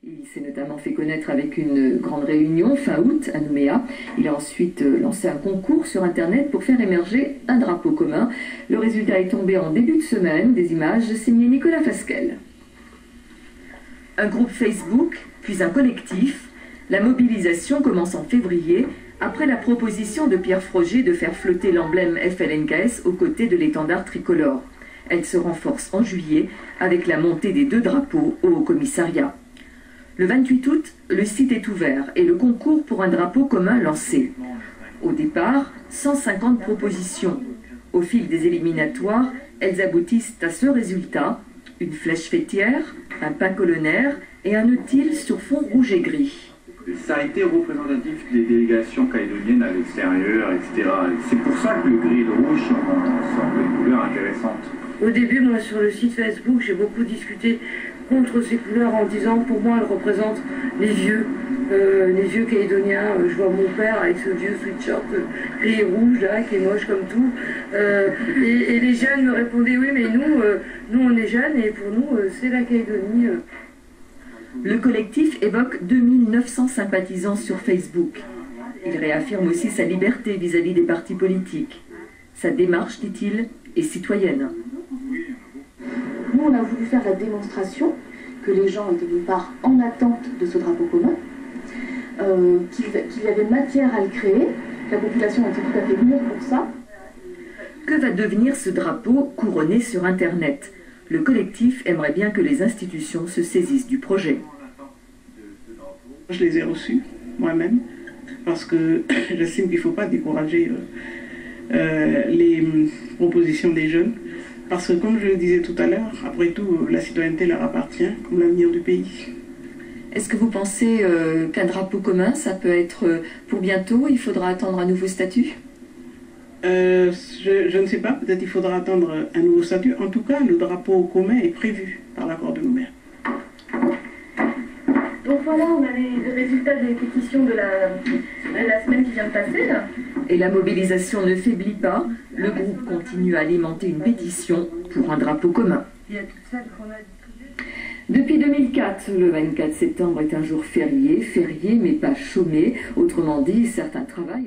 Il s'est notamment fait connaître avec une grande réunion fin août à Nouméa. Il a ensuite lancé un concours sur Internet pour faire émerger un drapeau commun. Le résultat est tombé en début de semaine. Des images signées Nicolas Fasquelle. Un groupe Facebook, puis un collectif. La mobilisation commence en février, après la proposition de Pierre Froger de faire flotter l'emblème FLNKS aux côtés de l'étendard tricolore. Elle se renforce en juillet avec la montée des 2 drapeaux au Haut-Commissariat. Le 28 août, le site est ouvert et le concours pour un drapeau commun lancé. Au départ, 150 propositions. Au fil des éliminatoires, elles aboutissent à ce résultat: une flèche fêtière, un pain colonnaire et un utile sur fond rouge et gris. Ça a été représentatif des délégations calédoniennes à l'extérieur, etc. C'est pour ça que le gris et le rouge semblent une couleur intéressante. Au début, moi, sur le site Facebook, j'ai beaucoup discuté contre ces couleurs en disant que pour moi, elles représentent les vieux calédoniens. Je vois mon père avec ce vieux sweatshirt gris et rouge, là, qui est moche comme tout. Et les jeunes me répondaient: oui, mais nous on est jeunes et pour nous, c'est la Calédonie. Le collectif évoque 2900 sympathisants sur Facebook. Il réaffirme aussi sa liberté vis-à-vis des partis politiques. Sa démarche, dit-il, est citoyenne. Nous, on a voulu faire la démonstration que les gens étaient d'une part en attente de ce drapeau commun, qu'il y avait matière à le créer, que la population était tout à fait mûre pour ça. Que va devenir ce drapeau couronné sur Internet? Le collectif aimerait bien que les institutions se saisissent du projet. Je les ai reçus moi-même parce que j'estime qu'il ne faut pas décourager les propositions des jeunes. Parce que, comme je le disais tout à l'heure, après tout, la citoyenneté leur appartient comme l'avenir du pays. Est-ce que vous pensez qu'un drapeau commun, ça peut être pour bientôt? Il faudra attendre un nouveau statut? Je ne sais pas, peut-être il faudra attendre un nouveau statut. En tout cas, le drapeau commun est prévu par l'accord de Nouméa. Donc voilà, on a les résultats des pétitions de la semaine qui vient de passer, là. Et la mobilisation ne faiblit pas. Le groupe continue à alimenter une pétition pour un drapeau commun. Il y a toutes celles qu'on a distribuées. Depuis 2004, le 24 septembre est un jour férié mais pas chômé. Autrement dit, certains travaillent.